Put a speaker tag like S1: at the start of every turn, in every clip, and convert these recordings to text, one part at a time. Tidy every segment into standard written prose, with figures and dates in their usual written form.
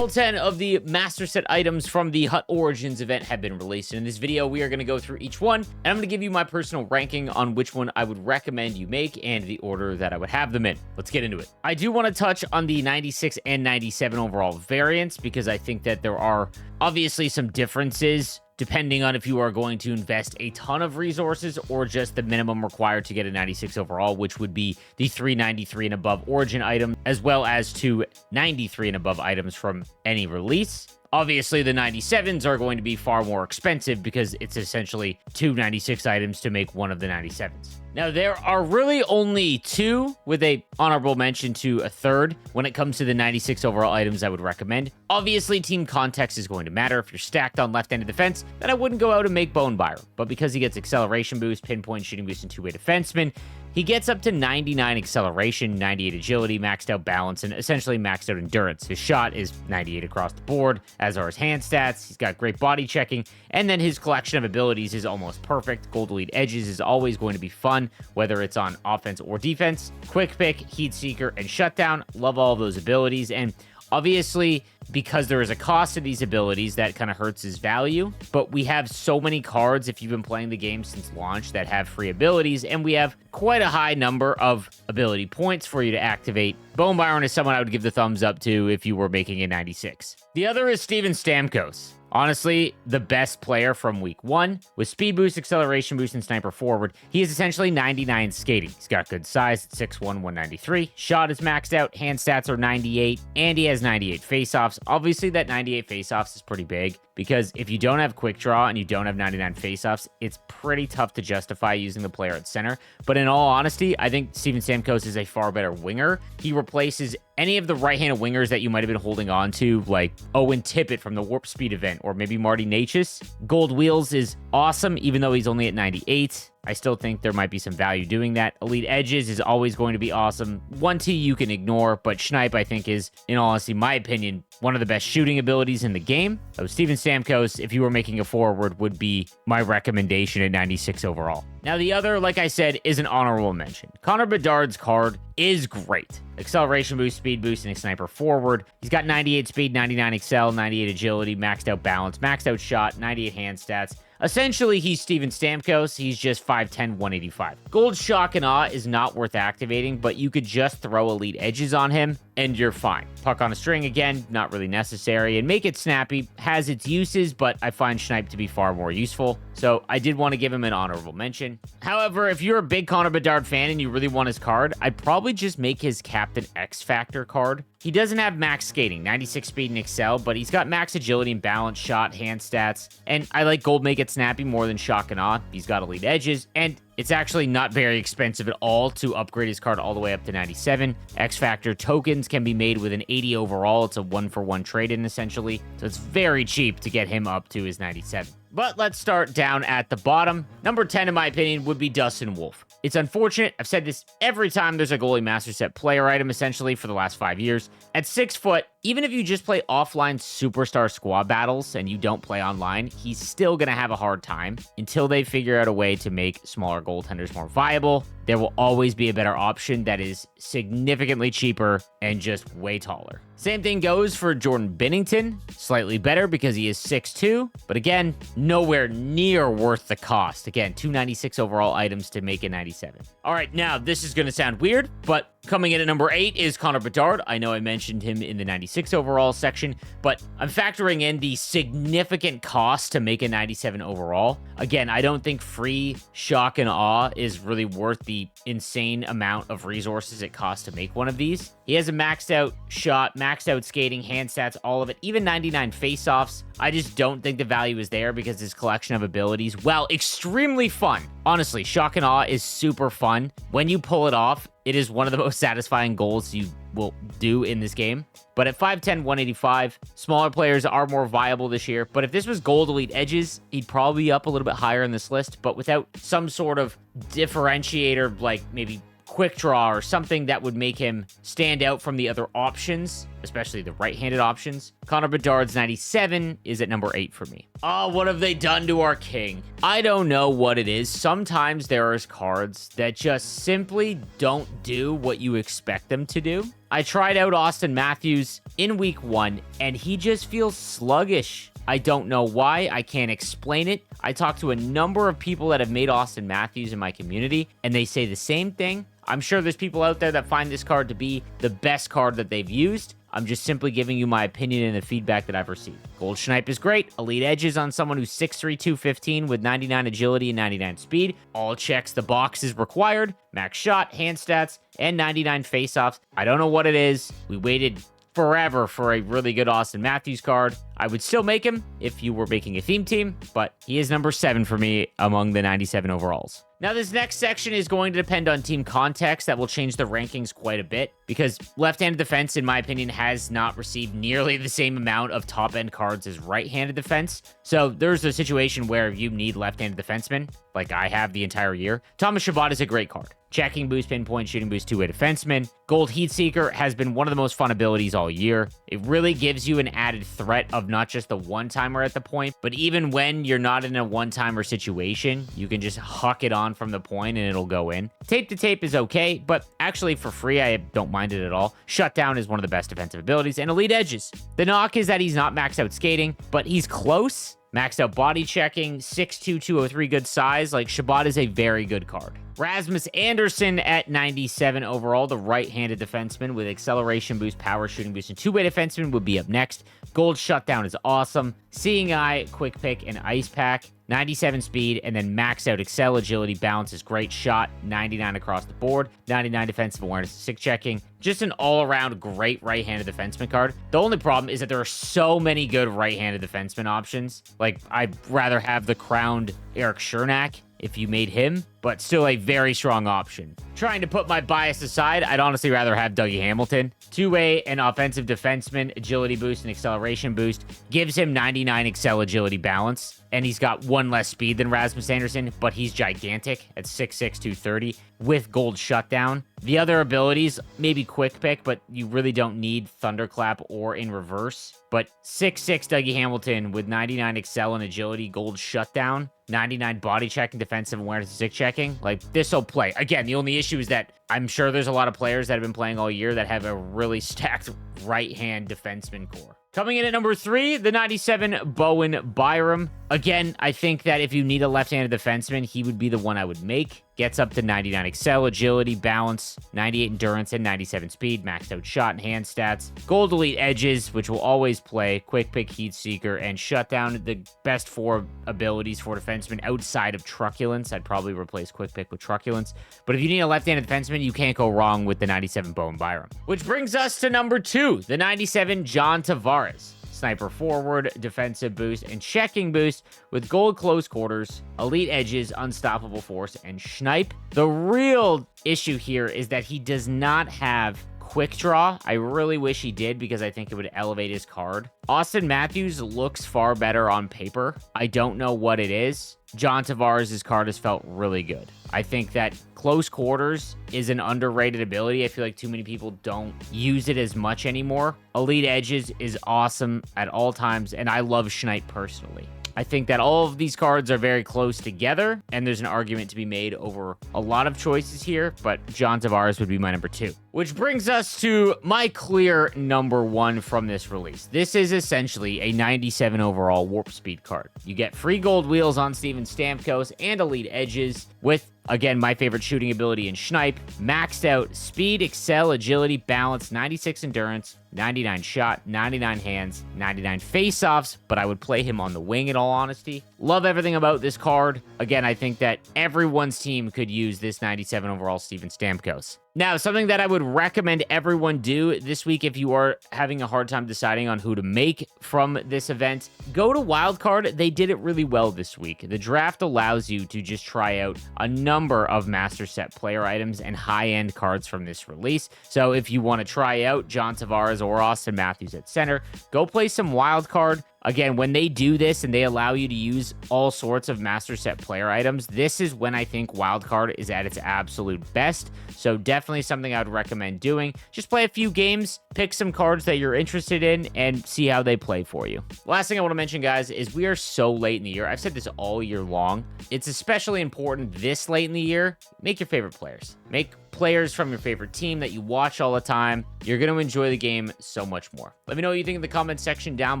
S1: All 10 of the Master Set items from the Hut Origins event have been released. And in this video, we are going to go through each one, and I'm going to give you my personal ranking on which one I would recommend you make and the order that I would have them in. Let's get into it. I do want to touch on the 96 and 97 overall variants because I think that there are obviously some differences depending on if you are going to invest a ton of resources or just the minimum required to get a 96 overall, which would be the 393 and above Origin item, as well as 293 and above items from any release. Obviously, the 97s are going to be far more expensive because it's essentially 296 items to make one of the 97s. Now, there are really only two with a honorable mention to a third when it comes to the 96 overall items I would recommend. Obviously, team context is going to matter. If you're stacked on left-handed defense, then I wouldn't go out and make Bone Byron. But because he gets acceleration boost, pinpoint shooting boost, and two-way defenseman, he gets up to 99 acceleration, 98 agility, maxed out balance, and essentially maxed out endurance. His shot is 98 across the board, as are his hand stats. He's got great body checking, and then his collection of abilities is almost perfect. Gold Elite Edges is always going to be fun, whether it's on offense or defense. Quick Pick, Heat Seeker, and Shutdown. Love all of those abilities, and obviously, because there is a cost to these abilities, that kind of hurts his value. But we have so many cards, if you've been playing the game since launch, that have free abilities, and we have quite a high number of ability points for you to activate. Bone Byron is someone I would give the thumbs up to if you were making a 96. The other is Steven Stamkos. Honestly, the best player from week one. With speed boost, acceleration boost, and sniper forward, he is essentially 99 skating. He's got good size at 6'1", 193. Shot is maxed out, hand stats are 98, and he has 98 faceoffs. Obviously, that 98 faceoffs is pretty big because if you don't have quick draw and you don't have 99 faceoffs, it's pretty tough to justify using the player at center. But in all honesty, I think Steven Stamkos is a far better winger. He replaces any of the right-handed wingers that you might have been holding on to, like Owen Tippett from the Warp Speed event, or maybe Marty Necas. Gold Wheels is awesome, even though he's only at 98. I still think there might be some value doing that. Elite Edges is always going to be awesome. 1T you can ignore, but Schneip, I think, is, in all honesty, my opinion, one of the best shooting abilities in the game. So Steven Stamkos, if you were making a forward, would be my recommendation at 96 overall. Now, the other, like I said, is an honorable mention. Connor Bedard's card is great. Acceleration boost, speed boost, and a sniper forward. He's got 98 speed, 99 excel, 98 agility, maxed out balance, maxed out shot, 98 hand stats. Essentially, he's Steven Stamkos. He's just 5'10", 185. Gold Shock and Awe is not worth activating, but you could just throw Elite Edges on him, and you're fine. Puck on a string, again, not really necessary. And Make It Snappy has its uses, but I find Schneip to be far more useful. So I did want to give him an honorable mention. However, if you're a big Connor Bedard fan and you really want his card, I'd probably just make his Captain X Factor card. He doesn't have max skating, 96 speed and excel, but he's got max agility and balance, shot, hand stats. And I like Gold Make It Snappy more than Shock and Awe. He's got Elite Edges, and it's actually not very expensive at all to upgrade his card all the way up to 97. X Factor tokens can be made with an 80 overall. It's a 1-for-1 trade-in, essentially. So it's very cheap to get him up to his 97. But let's start down at the bottom. Number 10, in my opinion, would be Dustin Wolf. It's unfortunate. I've said this every time there's a goalie master set player item, essentially, for the last 5 years. At 6 foot, even if you just play offline superstar squad battles and you don't play online, he's still going to have a hard time until they figure out a way to make smaller goaltenders more viable. There will always be a better option that is significantly cheaper and just way taller. Same thing goes for Jordan Binnington. Slightly better because he is 6'2", but again, nowhere near worth the cost. Again, 296 overall items to make a 97. All right, now this is going to sound weird, but coming in at number 8 is Connor Bedard. I know I mentioned him in the 96 overall section, but I'm factoring in the significant cost to make a 97 overall. Again, I don't think free Shock and Awe is really worth the insane amount of resources it costs to make one of these. He has a maxed out shot, maxed out skating, hand stats, all of it, even 99 faceoffs. I just don't think the value is there because his collection of abilities, while extremely fun, honestly, Shock and Awe is super fun. When you pull it off, it is one of the most satisfying goals you will do in this game. But at 5'10", 185, smaller players are more viable this year. But if this was Gold Elite Edges, he'd probably be up a little bit higher in this list. But without some sort of differentiator, like maybe quick draw or something that would make him stand out from the other options, especially the right-handed options. Connor Bedard's 97 is at number 8 for me. Oh, what have they done to our king? I don't know what it is. Sometimes there are cards that just simply don't do what you expect them to do. I tried out Austin Matthews in week 1, and he just feels sluggish. I don't know why. I can't explain it. I talked to a number of people that have made Austin Matthews in my community, and they say the same thing. I'm sure there's people out there that find this card to be the best card that they've used. I'm just simply giving you my opinion and the feedback that I've received. Gold Schneip is great. Elite Edges on someone who's 6'3", 215 with 99 agility and 99 speed. All checks the boxes required. Max shot, hand stats, and 99 faceoffs. I don't know what it is. We waited forever for a really good Austin Matthews card. I would still make him if you were making a theme team, but he is number 7 for me among the 97 overalls. Now, this next section is going to depend on team context. That will change the rankings quite a bit because left-handed defense, in my opinion, has not received nearly the same amount of top-end cards as right-handed defense. So there's a situation where you need left-handed defensemen, like I have the entire year. Thomas Chabot is a great card. Checking boost, pinpoint, shooting boost, two-way defenseman. Gold Heat Seeker has been one of the most fun abilities all year. It really gives you an added threat of not just the one-timer at the point, but even when you're not in a one-timer situation, you can just huck it on from the point and it'll go in. Tape to tape is okay, but actually for free, I don't mind it at all. Shutdown is one of the best defensive abilities, and Elite Edges. The knock is that he's not maxed out skating, but he's close. Maxed out body checking, 6'2", 203 good size. Like, Chabot is a very good card. Rasmus Anderson at 97 overall, the right-handed defenseman with acceleration boost, power shooting boost, and two-way defenseman would be up next. Gold Shutdown is awesome. Seeing Eye, Quick Pick, and Ice Pack. 97 speed, and then maxed out Excel, Agility, Balance is great shot. 99 across the board. 99 defensive awareness, stick checking. Just an all-around great right-handed defenseman card. The only problem is that there are so many good right-handed defenseman options. Like, I'd rather have the crowned Eric Chernak if you made him, but still a very strong option. Trying to put my bias aside, I'd honestly rather have Dougie Hamilton. Two-way and offensive defenseman, agility boost and acceleration boost, gives him 99 Excel, Agility, Balance, and he's got one less speed than Rasmus Anderson, but he's gigantic at 6'6", 230 with Gold Shutdown. The other abilities, maybe Quick Pick, but you really don't need Thunderclap or in reverse. But 6'6" Dougie Hamilton with 99 Excel and Agility, Gold Shutdown, 99 body checking, defensive awareness, and stick checking. Like, this'll play. Again, the only issue is that I'm sure there's a lot of players that have been playing all year that have a really stacked right-hand defenseman core. Coming in at number 3, the 97 Bowen Byram. Again, I think that if you need a left-handed defenseman, he would be the one I would make. Gets up to 99 Excel, Agility, Balance, 98 Endurance, and 97 Speed. Maxed out shot and hand stats. Gold Elite Edges, which will always play. Quick Pick, Heat Seeker, and Shutdown. The best 4 abilities for defensemen outside of Truculence. I'd probably replace Quick Pick with Truculence. But if you need a left-handed defenseman, you can't go wrong with the 97 Bowen Byram. Which brings us to number 2, the 97 John Tavares. Sniper forward, defensive boost, and checking boost with gold close quarters, elite edges, unstoppable force, and Schneip. The real issue here is that he does not have quick draw. I really wish he did because I think it would elevate his card. Austin Matthews looks far better on paper. I don't know what it is. John Tavares' card has felt really good. I think that close quarters is an underrated ability. I feel like too many people don't use it as much anymore. Elite Edges is awesome at all times, and I love Schneip personally. I think that all of these cards are very close together, and there's an argument to be made over a lot of choices here, but John Tavares would be my number 2. Which brings us to my clear number 1 from this release. This is essentially a 97 overall Warp Speed card. You get free gold wheels on Steven Stamkos and Elite Edges with, again, my favorite shooting ability in Schneip, maxed out speed, excel, agility, balance, 96 endurance, 99 shot, 99 hands, 99 face-offs, but I would play him on the wing in all honesty. Love everything about this card. Again, I think that everyone's team could use this 97 overall Steven Stamkos. Now, something that I would recommend everyone do this week if you are having a hard time deciding on who to make from this event, go to Wildcard. They did it really well this week. The draft allows you to just try out a number of master set player items and high-end cards from this release. So if you want to try out John Tavares or Austin Matthews at center, go play some Wildcard. Again, when they do this and they allow you to use all sorts of master set player items, this is when I think wildcard is at its absolute best. So definitely something I would recommend doing. Just play a few games, pick some cards that you're interested in, and see how they play for you. Last thing I want to mention, guys, is we are so late in the year. I've said this all year long. It's especially important this late in the year. Make your favorite players. Make players from your favorite team that you watch all the time. You're going to enjoy the game so much more. Let me know what you think in the comment section down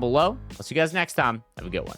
S1: below. I'll see you guys next time. Have a good one.